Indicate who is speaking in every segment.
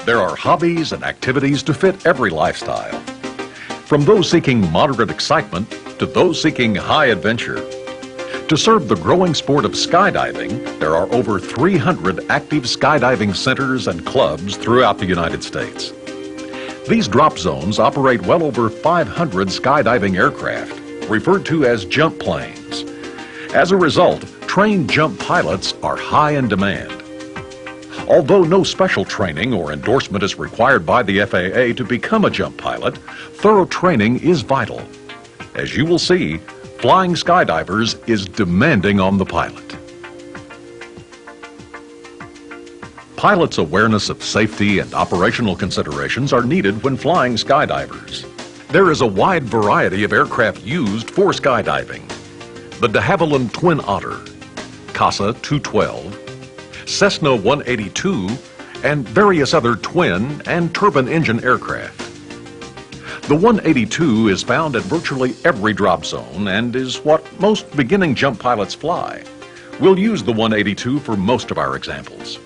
Speaker 1: There are hobbies and activities to fit every lifestyle. From those seeking moderate excitement to those seeking high adventure. To serve the growing sport of skydiving, there are over 300 active skydiving centers and clubs throughout the United States. These drop zones operate well over 500 skydiving aircraft, referred to as jump planes. As a result, trained jump pilots are high in demand. Although no special training or endorsement is required by the FAA to become a jump pilot, thorough training is vital. As you will see, flying skydivers is demanding on the pilot. Pilots' awareness of safety and operational considerations are needed when flying skydivers. There is a wide variety of aircraft used for skydiving. The de Havilland Twin Otter, Casa 212, Cessna 182, and various other twin and turbine engine aircraft. The 182 is found at virtually every drop zone and is what most beginning jump pilots fly. We'll use the 182 for most of our examples.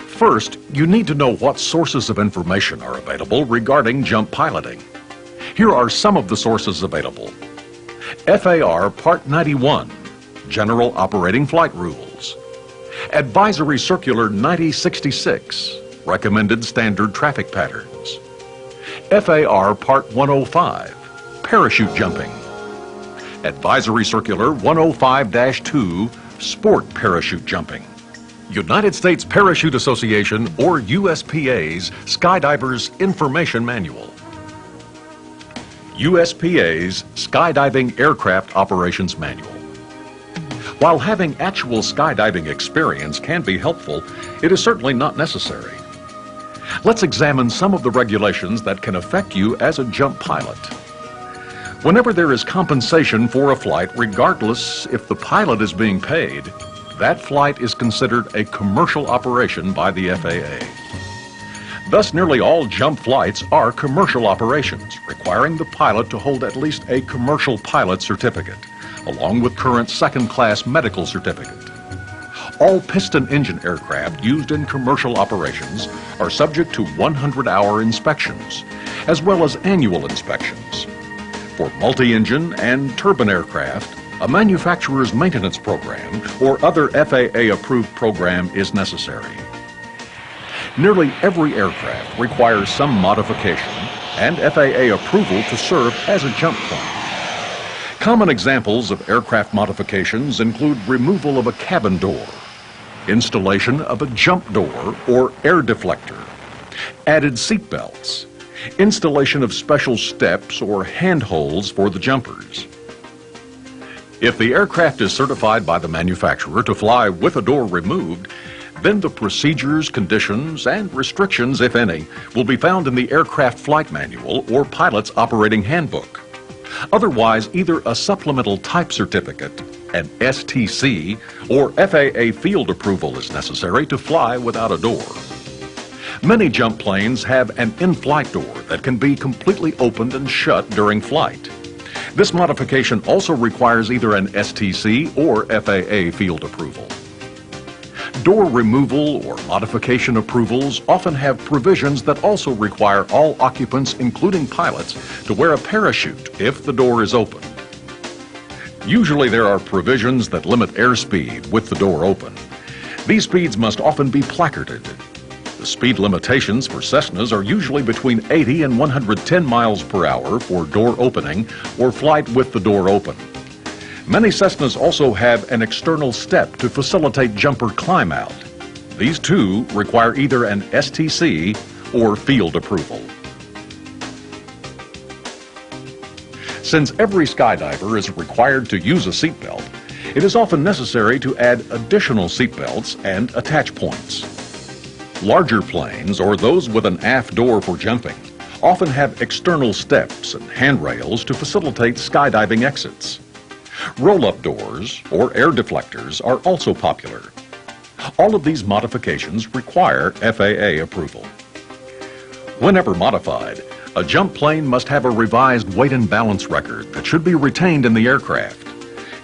Speaker 1: First, you need to know what sources of information are available regarding jump piloting. Here are some of the sources available. FAR Part 91, General Operating Flight Rules. Advisory Circular 9066, Recommended Standard Traffic Patterns. FAR Part 105, Parachute Jumping. Advisory Circular 105-2, Sport Parachute Jumping. United States Parachute Association or USPA's Skydivers Information Manual. USPA's Skydiving Aircraft Operations Manual. While having actual skydiving experience can be helpful, it is certainly not necessary. Let's examine some of the regulations that can affect you as a jump pilot. Whenever there is compensation for a flight, regardless if the pilot is being paid, that flight is considered a commercial operation by the FAA. Thus, nearly all jump flights are commercial operations, requiring the pilot to hold at least a commercial pilot certificate, along with current second-class medical certificate. All piston engine aircraft used in commercial operations are subject to 100-hour inspections, as well as annual inspections. For multi-engine and turbine aircraft, a manufacturer's maintenance program or other FAA-approved program is necessary. Nearly every aircraft requires some modification and FAA approval to serve as a jump plane. Common examples of aircraft modifications include removal of a cabin door, installation of a jump door or air deflector, added seat belts, installation of special steps or handholds for the jumpers. If the aircraft is certified by the manufacturer to fly with a door removed, then the procedures, conditions, and restrictions, if any, will be found in the Aircraft Flight Manual or Pilot's Operating Handbook. Otherwise, either a supplemental type certificate, an STC, or FAA field approval is necessary to fly without a door. Many jump planes have an in-flight door that can be completely opened and shut during flight. This modification also requires either an STC or FAA field approval. Door removal or modification approvals often have provisions that also require all occupants, including pilots, to wear a parachute if the door is open. Usually there are provisions that limit airspeed with the door open. These speeds must often be placarded. The speed limitations for Cessnas are usually between 80 and 110 miles per hour for door opening or flight with the door open. Many Cessnas also have an external step to facilitate jumper climb out. These too require either an STC or field approval. Since every skydiver is required to use a seatbelt, it is often necessary to add additional seatbelts and attach points. Larger planes, or those with an aft door for jumping, often have external steps and handrails to facilitate skydiving exits. Roll-up doors, or air deflectors, are also popular. All of these modifications require FAA approval. Whenever modified, a jump plane must have a revised weight and balance record that should be retained in the aircraft.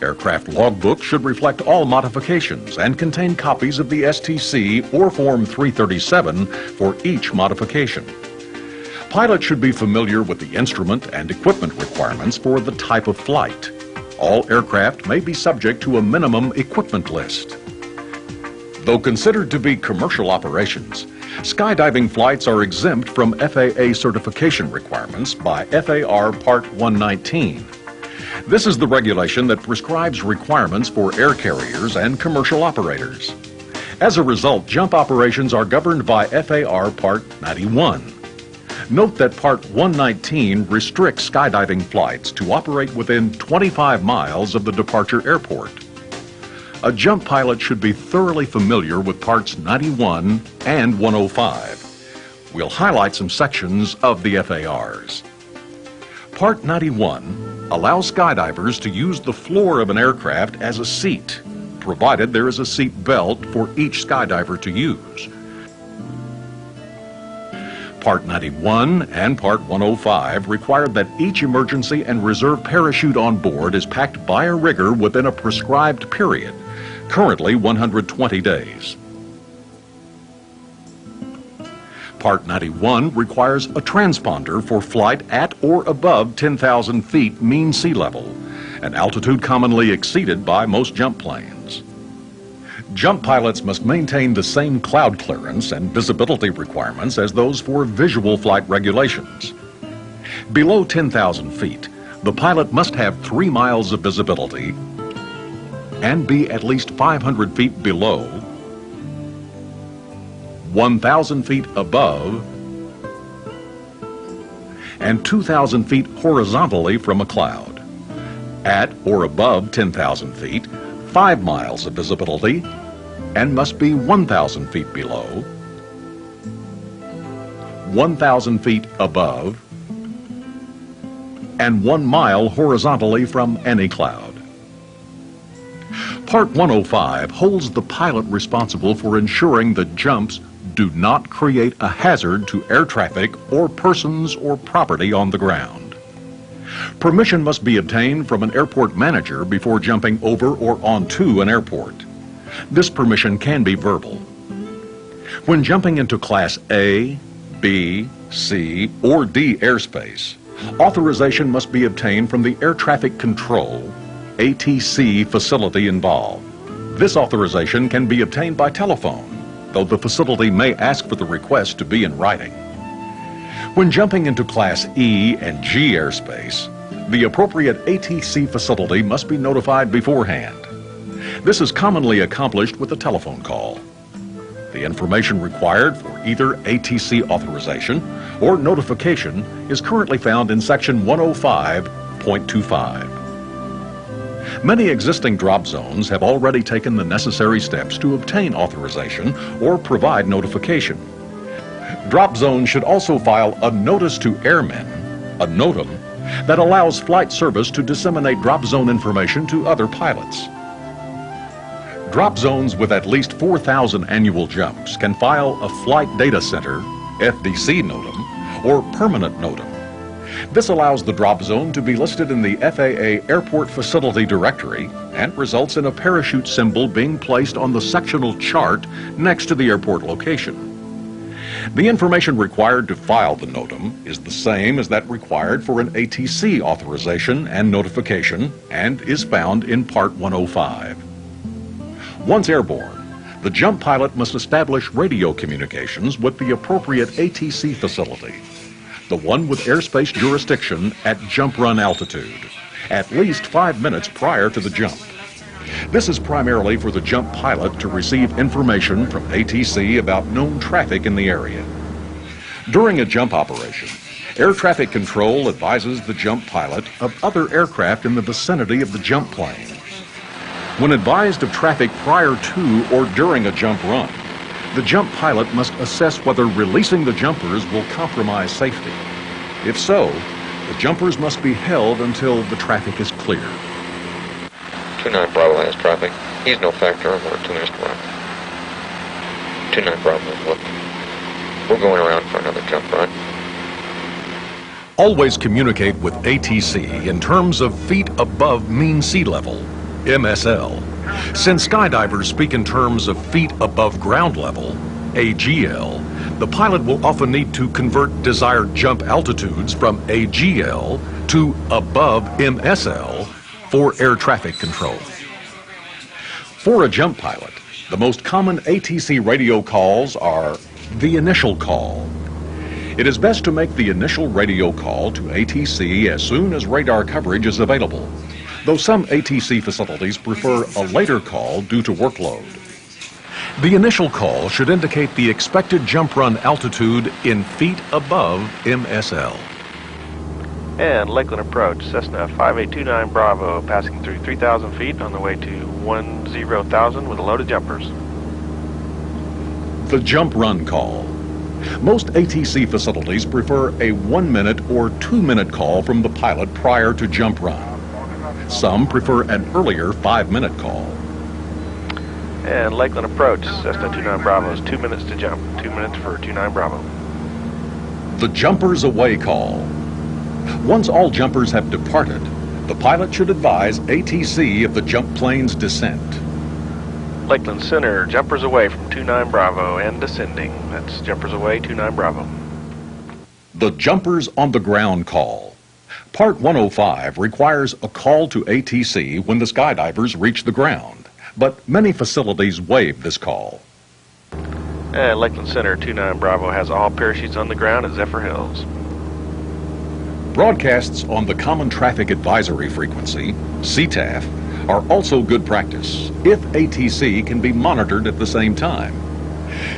Speaker 1: Aircraft logbooks should reflect all modifications and contain copies of the STC or Form 337 for each modification. Pilots should be familiar with the instrument and equipment requirements for the type of flight. All aircraft may be subject to a minimum equipment list. Though considered to be commercial operations, skydiving flights are exempt from FAA certification requirements by FAR Part 119. This is the regulation that prescribes requirements for air carriers and commercial operators. As a result, jump operations are governed by FAR Part 91. Note that Part 119 restricts skydiving flights to operate within 25 miles of the departure airport. A jump pilot should be thoroughly familiar with Parts 91 and 105. We'll highlight some sections of the FARs. Part 91 allows skydivers to use the floor of an aircraft as a seat, provided there is a seat belt for each skydiver to use. Part 91 and Part 105 require that each emergency and reserve parachute on board is packed by a rigger within a prescribed period, currently 120 days. Part 91 requires a transponder for flight at or above 10,000 feet mean sea level, an altitude commonly exceeded by most jump planes. Jump pilots must maintain the same cloud clearance and visibility requirements as those for visual flight regulations. Below 10,000 feet, the pilot must have 3 miles of visibility and be at least 500 feet below, 1,000 feet above, and 2,000 feet horizontally from a cloud. At or above 10,000 feet, 5 miles of visibility and must be 1,000 feet below, 1,000 feet above, and 1 mile horizontally from any cloud. Part 105 holds the pilot responsible for ensuring that jumps do not create a hazard to air traffic or persons or property on the ground. Permission must be obtained from an airport manager before jumping over or onto an airport. This permission can be verbal. When jumping into Class A, B, C, or D airspace, authorization must be obtained from the Air Traffic Control, ATC facility involved. This authorization can be obtained by telephone, though the facility may ask for the request to be in writing. When jumping into Class E and G airspace, the appropriate ATC facility must be notified beforehand. This is commonly accomplished with a telephone call. The information required for either ATC authorization or notification is currently found in Section 105.25. Many existing drop zones have already taken the necessary steps to obtain authorization or provide notification. Drop zones should also file a Notice to Airmen, a NOTAM, that allows flight service to disseminate drop zone information to other pilots. Drop zones with at least 4,000 annual jumps can file a Flight Data Center, FDC NOTAM, or Permanent NOTAM. This allows the drop zone to be listed in the FAA Airport Facility Directory and results in a parachute symbol being placed on the sectional chart next to the airport location. The information required to file the NOTAM is the same as that required for an ATC authorization and notification and is found in Part 105. Once airborne, the jump pilot must establish radio communications with the appropriate ATC facility, the one with airspace jurisdiction at jump run altitude, at least 5 minutes prior to the jump. This is primarily for the jump pilot to receive information from ATC about known traffic in the area. During a jump operation, Air Traffic Control advises the jump pilot of other aircraft in the vicinity of the jump plane. When advised of traffic prior to or during a jump run, the jump pilot must assess whether releasing the jumpers will compromise safety. If so, the jumpers must be held until the traffic is clear.
Speaker 2: 29 Bravo has traffic. He's no factor. We're 2 minutes to run. 29 Bravo is looking. We're going around for another jump run.
Speaker 1: Always communicate with ATC in terms of feet above mean sea level. MSL. Since skydivers speak in terms of feet above ground level, AGL, the pilot will often need to convert desired jump altitudes from AGL to above MSL for air traffic control. For a jump pilot, the most common ATC radio calls are the initial call. It is best to make the initial radio call to ATC as soon as radar coverage is available, though some ATC facilities prefer a later call due to workload. The initial call should indicate the expected jump run altitude in feet above MSL.
Speaker 3: And Lakeland approach, Cessna 5829 Bravo, passing through 3,000 feet on the way to 10,000 with a load of jumpers.
Speaker 1: The jump run call. Most ATC facilities prefer a 1-minute or 2-minute call from the pilot prior to jump run. Some prefer an earlier 5-minute call.
Speaker 3: And Lakeland approach, Cessna 29 Bravo is 2 minutes to jump. 2 minutes for 29 Bravo.
Speaker 1: The jumpers away call. Once all jumpers have departed, the pilot should advise ATC of the jump plane's descent.
Speaker 3: Lakeland Center, jumpers away from 29 Bravo and descending. That's jumpers away, 29 Bravo.
Speaker 1: The jumpers on the ground call. Part 105 requires a call to ATC when the skydivers reach the ground, but many facilities waive this call.
Speaker 3: And Lakeland Center, 29 Bravo has all parachutes on the ground at Zephyr Hills.
Speaker 1: Broadcasts on the Common Traffic Advisory Frequency, CTAF, are also good practice if ATC can be monitored at the same time.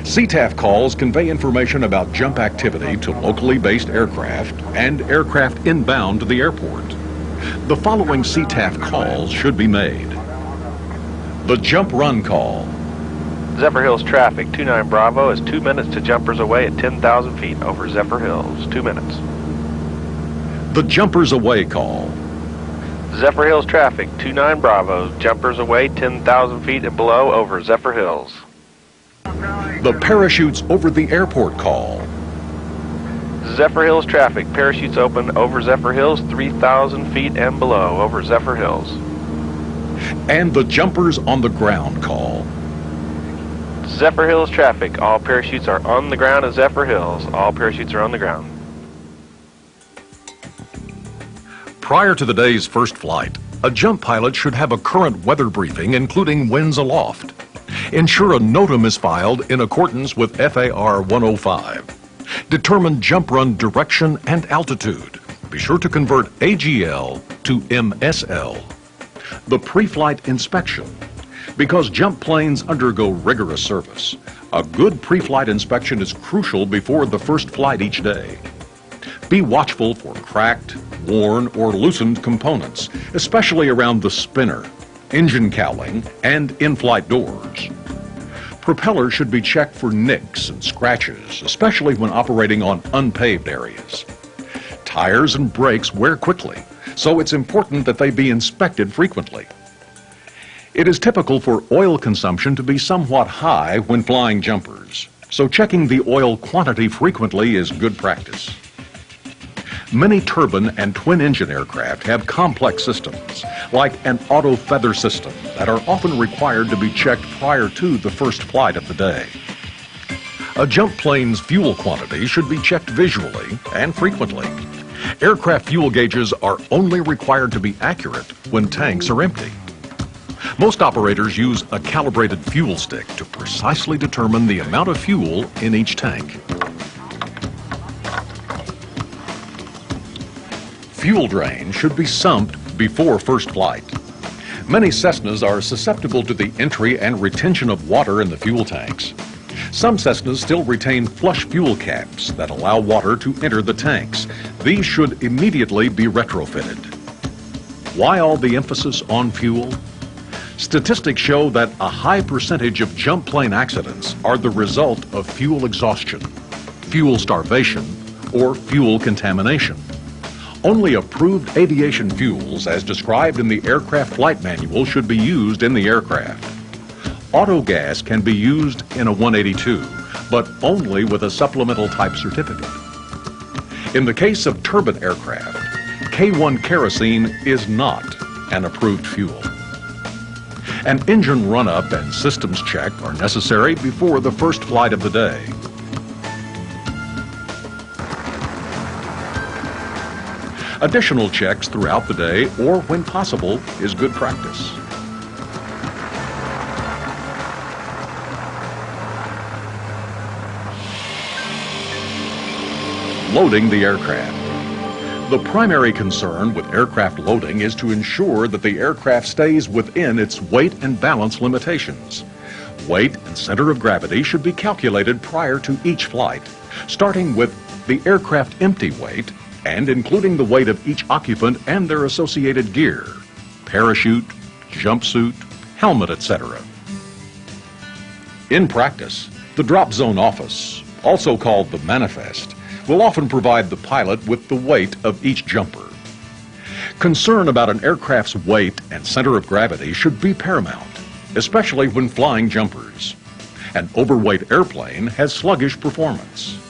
Speaker 1: CTAF calls convey information about jump activity to locally based aircraft and aircraft inbound to the airport. The following CTAF calls should be made. The jump run call.
Speaker 3: Zephyr Hills traffic, 29 Bravo is 2 minutes to jumpers away at 10,000 feet over Zephyr Hills. 2 minutes.
Speaker 1: The jumpers away call.
Speaker 3: Zephyr Hills traffic, 29 Bravo, jumpers away 10,000 feet and below over Zephyr Hills.
Speaker 1: The parachutes over the airport call.
Speaker 3: Zephyr Hills traffic, parachutes open over Zephyr Hills 3,000 feet and below over Zephyr Hills.
Speaker 1: And the jumpers on the ground call.
Speaker 3: Zephyr Hills traffic, all parachutes are on the ground at Zephyr Hills. All parachutes are on the ground.
Speaker 1: Prior to the day's first flight, a jump pilot should have a current weather briefing including winds aloft. Ensure a NOTAM is filed in accordance with FAR 105. Determine jump run direction and altitude. Be sure to convert AGL to MSL. The pre-flight inspection. Because jump planes undergo rigorous service, a good pre-flight inspection is crucial before the first flight each day. Be watchful for cracked, worn, or loosened components, especially around the spinner, engine cowling, and in-flight doors. Propellers should be checked for nicks and scratches, especially when operating on unpaved areas. Tires and brakes wear quickly, so it's important that they be inspected frequently. It is typical for oil consumption to be somewhat high when flying jumpers, so checking the oil quantity frequently is good practice. Many turbine and twin-engine aircraft have complex systems, like an auto feather system, that are often required to be checked prior to the first flight of the day. A jump plane's fuel quantity should be checked visually and frequently. Aircraft fuel gauges are only required to be accurate when tanks are empty. Most operators use a calibrated fuel stick to precisely determine the amount of fuel in each tank. Fuel drain should be sumped before first flight. Many Cessnas are susceptible to the entry and retention of water in the fuel tanks. Some Cessnas still retain flush fuel caps that allow water to enter the tanks. These should immediately be retrofitted. Why all the emphasis on fuel? Statistics show that a high percentage of jump plane accidents are the result of fuel exhaustion, fuel starvation, or fuel contamination. Only approved aviation fuels, as described in the aircraft flight manual, should be used in the aircraft. Autogas can be used in a 182, but only with a supplemental type certificate. In the case of turbine aircraft, K1 kerosene is not an approved fuel. An engine run-up and systems check are necessary before the first flight of the day. Additional checks throughout the day or when possible is good practice. Loading the aircraft. The primary concern with aircraft loading is to ensure that the aircraft stays within its weight and balance limitations. Weight and center of gravity should be calculated prior to each flight, starting with the aircraft empty weight and including the weight of each occupant and their associated gear, parachute, jumpsuit, helmet, etc. In practice, the drop zone office, also called the manifest, will often provide the pilot with the weight of each jumper. Concern about an aircraft's weight and center of gravity should be paramount, especially when flying jumpers. An overweight airplane has sluggish performance.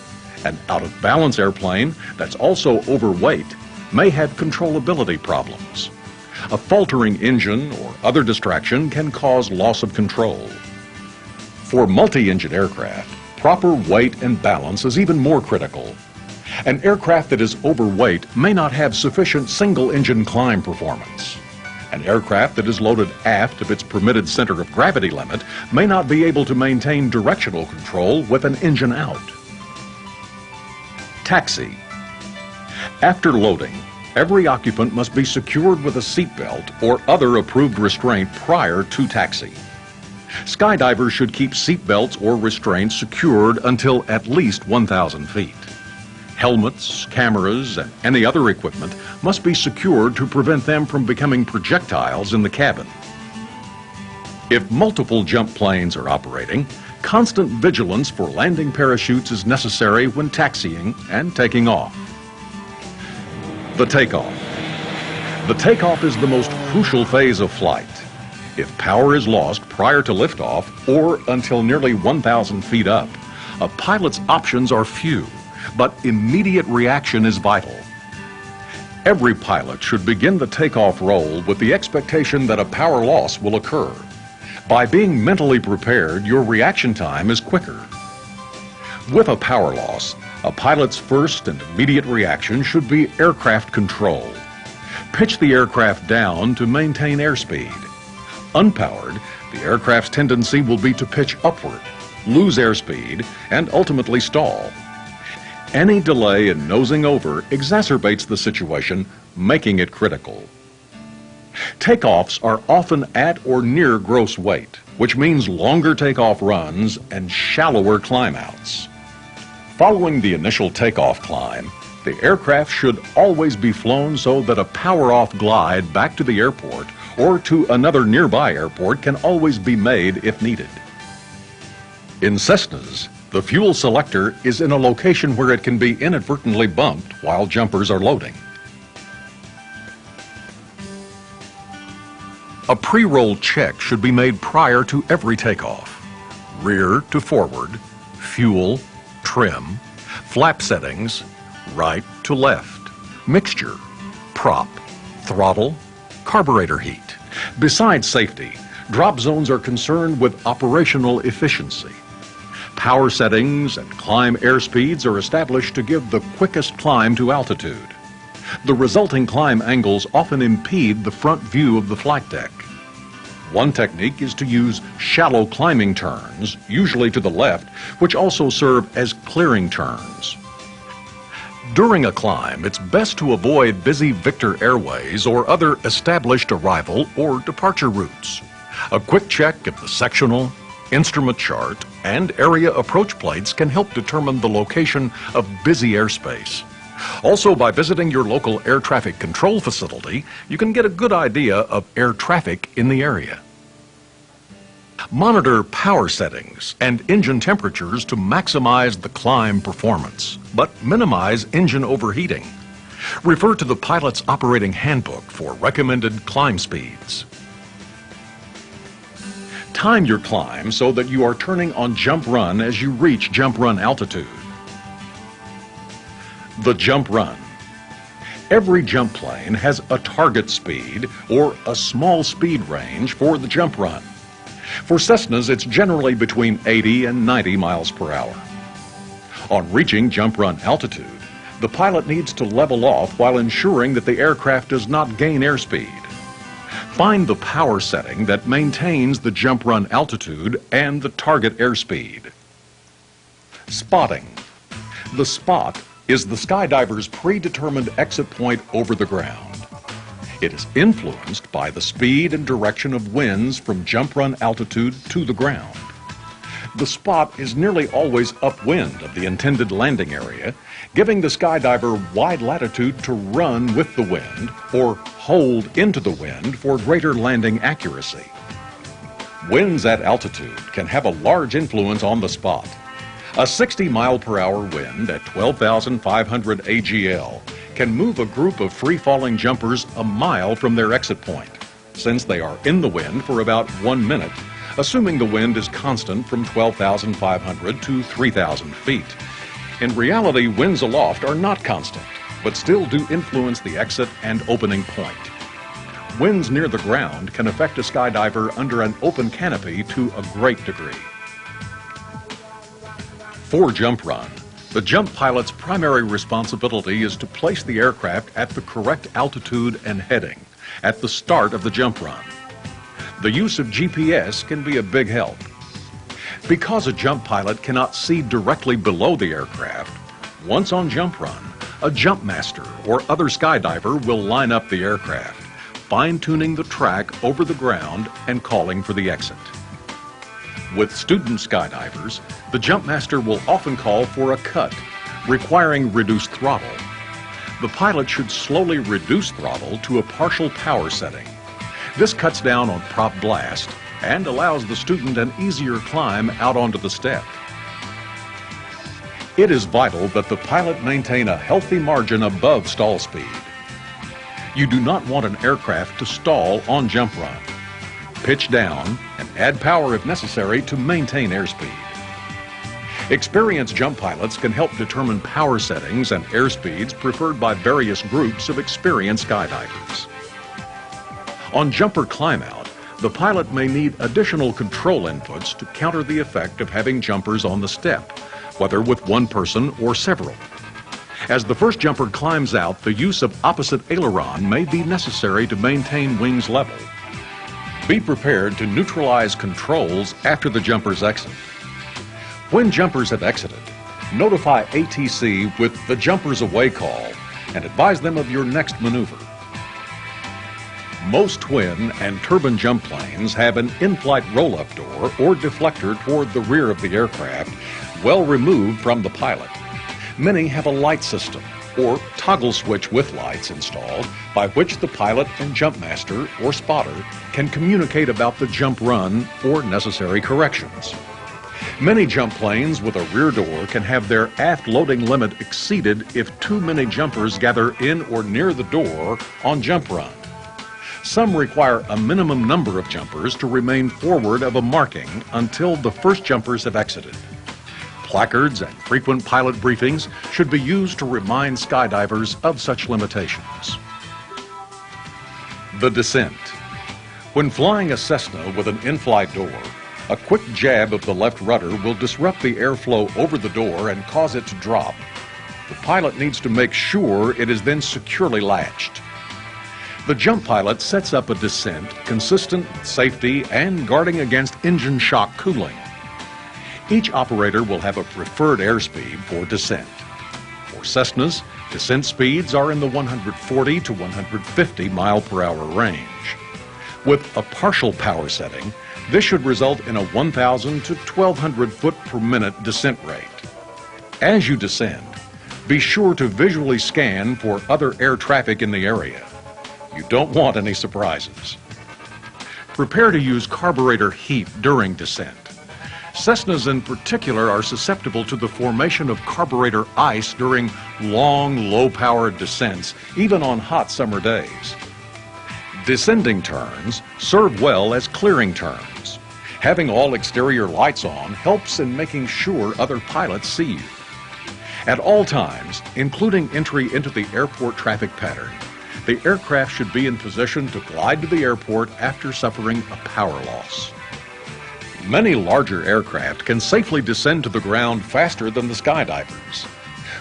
Speaker 1: An out-of-balance airplane that's also overweight may have controllability problems. A faltering engine or other distraction can cause loss of control. For multi-engine aircraft, proper weight and balance is even more critical. An aircraft that is overweight may not have sufficient single-engine climb performance. An aircraft that is loaded aft of its permitted center of gravity limit may not be able to maintain directional control with an engine out. Taxi. After loading, every occupant must be secured with a seatbelt or other approved restraint prior to taxi. Skydivers should keep seatbelts or restraints secured until at least 1,000 feet. Helmets, cameras, and any other equipment must be secured to prevent them from becoming projectiles in the cabin. If multiple jump planes are operating, constant vigilance for landing parachutes is necessary when taxiing and taking off. The takeoff. The takeoff is the most crucial phase of flight. If power is lost prior to liftoff or until nearly 1,000 feet up, a pilot's options are few, but immediate reaction is vital. Every pilot should begin the takeoff roll with the expectation that a power loss will occur. By being mentally prepared, your reaction time is quicker. With a power loss, a pilot's first and immediate reaction should be aircraft control. Pitch the aircraft down to maintain airspeed. Unpowered, the aircraft's tendency will be to pitch upward, lose airspeed, and ultimately stall. Any delay in nosing over exacerbates the situation, making it critical. Takeoffs are often at or near gross weight, which means longer takeoff runs and shallower climb outs. Following the initial takeoff climb, the aircraft should always be flown so that a power-off glide back to the airport or to another nearby airport can always be made if needed. In Cessnas, the fuel selector is in a location where it can be inadvertently bumped while jumpers are loading. A pre-roll check should be made prior to every takeoff. Rear to forward, fuel, trim, flap settings, right to left, mixture, prop, throttle, carburetor heat. Besides safety, drop zones are concerned with operational efficiency. Power settings and climb airspeeds are established to give the quickest climb to altitude. The resulting climb angles often impede the front view of the flight deck. One technique is to use shallow climbing turns, usually to the left, which also serve as clearing turns. During a climb, it's best to avoid busy Victor Airways or other established arrival or departure routes. A quick check of the sectional, instrument chart, and area approach plates can help determine the location of busy airspace. Also, by visiting your local air traffic control facility, you can get a good idea of air traffic in the area. Monitor power settings and engine temperatures to maximize the climb performance, but minimize engine overheating. Refer to the pilot's operating handbook for recommended climb speeds. Time your climb so that you are turning on jump run as you reach jump run altitude. The jump run. Every jump plane has a target speed or a small speed range for the jump run. For Cessnas, it's generally between 80 and 90 miles per hour. On reaching jump run altitude, the pilot needs to level off while ensuring that the aircraft does not gain airspeed. Find the power setting that maintains the jump run altitude and the target airspeed. Spotting. The spot is the skydiver's predetermined exit point over the ground. It is influenced by the speed and direction of winds from jump run altitude to the ground. The spot is nearly always upwind of the intended landing area, giving the skydiver wide latitude to run with the wind or hold into the wind for greater landing accuracy. Winds at altitude can have a large influence on the spot. A 60-mile-per-hour wind at 12,500 AGL can move a group of free-falling jumpers a mile from their exit point, since they are in the wind for about 1 minute, assuming the wind is constant from 12,500 to 3,000 feet. In reality, winds aloft are not constant, but still do influence the exit and opening point. Winds near the ground can affect a skydiver under an open canopy to a great degree. For jump run, the jump pilot's primary responsibility is to place the aircraft at the correct altitude and heading at the start of the jump run. The use of GPS can be a big help. Because a jump pilot cannot see directly below the aircraft, once on jump run, a jump master or other skydiver will line up the aircraft, fine-tuning the track over the ground and calling for the exit. With student skydivers, the jump master will often call for a cut, requiring reduced throttle. The pilot should slowly reduce throttle to a partial power setting. This cuts down on prop blast and allows the student an easier climb out onto the step. It is vital that the pilot maintain a healthy margin above stall speed. You do not want an aircraft to stall on jump run. Pitch down and add power if necessary to maintain airspeed. Experienced jump pilots can help determine power settings and airspeeds preferred by various groups of experienced skydivers. On jumper climb-out, the pilot may need additional control inputs to counter the effect of having jumpers on the step, whether with one person or several. As the first jumper climbs out, the use of opposite aileron may be necessary to maintain wings level. Be prepared to neutralize controls after the jumper's exit. When jumpers have exited, notify ATC with the jumper's away call and advise them of your next maneuver. Most twin and turbine jump planes have an in-flight roll-up door or deflector toward the rear of the aircraft, well removed from the pilot. Many have a light system or toggle switch with lights installed by which the pilot and jump master or spotter can communicate about the jump run or necessary corrections. Many jump planes with a rear door can have their aft loading limit exceeded if too many jumpers gather in or near the door on jump run. Some require a minimum number of jumpers to remain forward of a marking until the first jumpers have exited. Placards and frequent pilot briefings should be used to remind skydivers of such limitations. The descent. When flying a Cessna with an in-flight door, a quick jab of the left rudder will disrupt the airflow over the door and cause it to drop. The pilot needs to make sure it is then securely latched. The jump pilot sets up a descent consistent with safety and guarding against engine shock cooling. Each operator will have a preferred airspeed for descent. For Cessnas, descent speeds are in the 140 to 150 mile per hour range. With a partial power setting, this should result in a 1,000 to 1,200 foot per minute descent rate. As you descend, be sure to visually scan for other air traffic in the area. You don't want any surprises. Prepare to use carburetor heat during descent. Cessnas in particular are susceptible to the formation of carburetor ice during long, low-powered descents, even on hot summer days. Descending turns serve well as clearing turns. Having all exterior lights on helps in making sure other pilots see you. At all times, including entry into the airport traffic pattern, the aircraft should be in position to glide to the airport after suffering a power loss. Many larger aircraft can safely descend to the ground faster than the skydivers.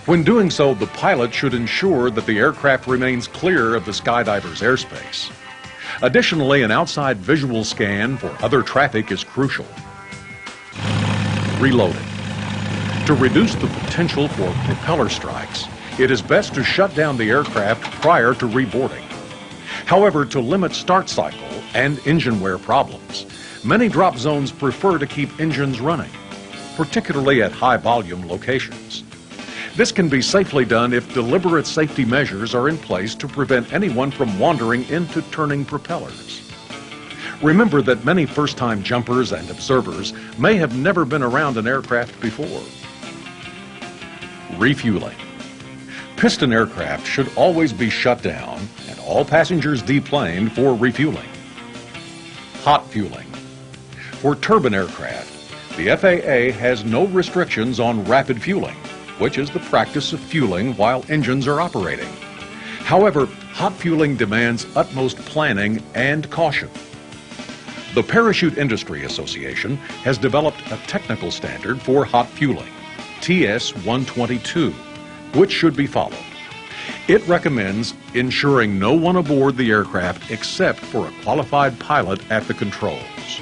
Speaker 1: When doing so, the pilot should ensure that the aircraft remains clear of the skydiver's airspace. Additionally, an outside visual scan for other traffic is crucial. Reloading. To reduce the potential for propeller strikes, it is best to shut down the aircraft prior to reboarding. However, to limit start cycle and engine wear problems, many drop zones prefer to keep engines running, particularly at high-volume locations. This can be safely done if deliberate safety measures are in place to prevent anyone from wandering into turning propellers. Remember that many first-time jumpers and observers may have never been around an aircraft before. Refueling. Piston aircraft should always be shut down and all passengers deplaned for refueling. Hot fueling. For turbine aircraft, the FAA has no restrictions on rapid fueling, which is the practice of fueling while engines are operating. However, hot fueling demands utmost planning and caution. The Parachute Industry Association has developed a technical standard for hot fueling, TS-122, which should be followed. It recommends ensuring no one aboard the aircraft except for a qualified pilot at the controls.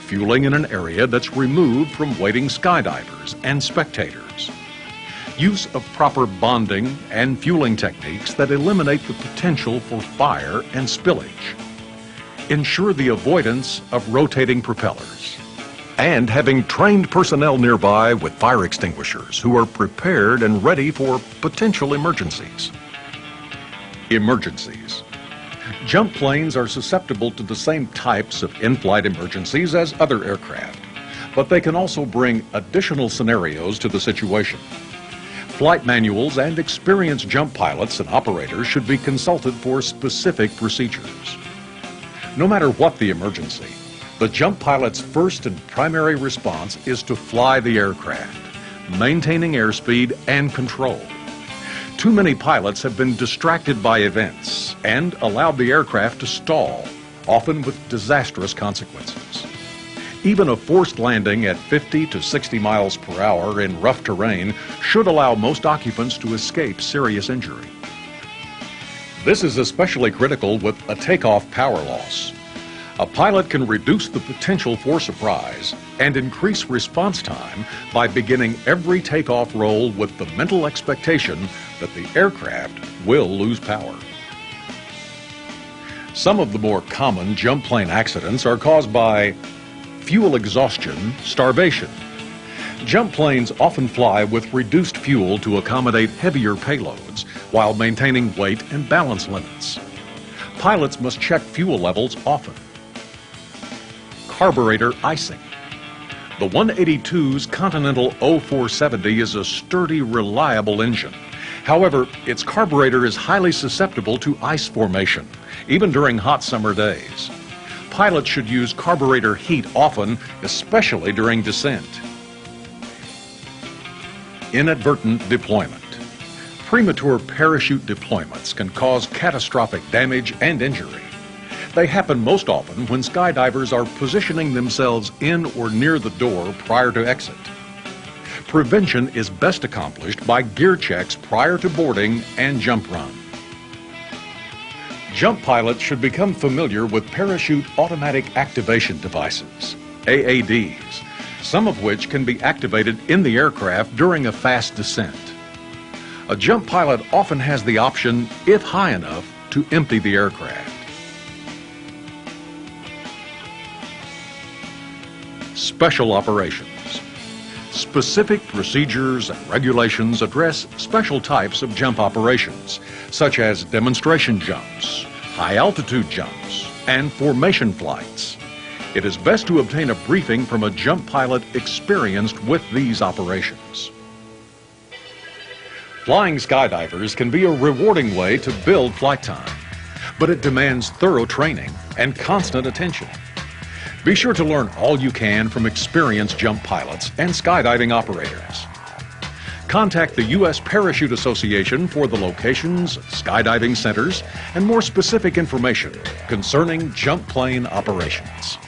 Speaker 1: Fueling in an area that's removed from waiting skydivers and spectators. Use of proper bonding and fueling techniques that eliminate the potential for fire and spillage. Ensure the avoidance of rotating propellers. And having trained personnel nearby with fire extinguishers who are prepared and ready for potential emergencies. Emergencies. Jump planes are susceptible to the same types of in-flight emergencies as other aircraft, but they can also bring additional scenarios to the situation. Flight manuals and experienced jump pilots and operators should be consulted for specific procedures. No matter what the emergency, the jump pilot's first and primary response is to fly the aircraft, maintaining airspeed and control. Too many pilots have been distracted by events and allowed the aircraft to stall, often with disastrous consequences. Even a forced landing at 50 to 60 miles per hour in rough terrain should allow most occupants to escape serious injury. This is especially critical with a takeoff power loss. A pilot can reduce the potential for surprise and increase response time by beginning every takeoff roll with the mental expectation that the aircraft will lose power. Some of the more common jump plane accidents are caused by fuel exhaustion, starvation. Jump planes often fly with reduced fuel to accommodate heavier payloads while maintaining weight and balance limits. Pilots must check fuel levels often. Carburetor icing. The 182's Continental 0470 is a sturdy, reliable engine. However, its carburetor is highly susceptible to ice formation, even during hot summer days. Pilots should use carburetor heat often, especially during descent. Inadvertent deployment. Premature parachute deployments can cause catastrophic damage and injury. They happen most often when skydivers are positioning themselves in or near the door prior to exit. Prevention is best accomplished by gear checks prior to boarding and jump run. Jump pilots should become familiar with parachute automatic activation devices, AADs, some of which can be activated in the aircraft during a fast descent. A jump pilot often has the option, if high enough, to empty the aircraft. Special operations. Specific procedures and regulations address special types of jump operations, such as demonstration jumps, high-altitude jumps, and formation flights. It is best to obtain a briefing from a jump pilot experienced with these operations. Flying skydivers can be a rewarding way to build flight time, but it demands thorough training and constant attention. Be sure to learn all you can from experienced jump pilots and skydiving operators. Contact the U.S. Parachute Association for the locations, skydiving centers, and more specific information concerning jump plane operations.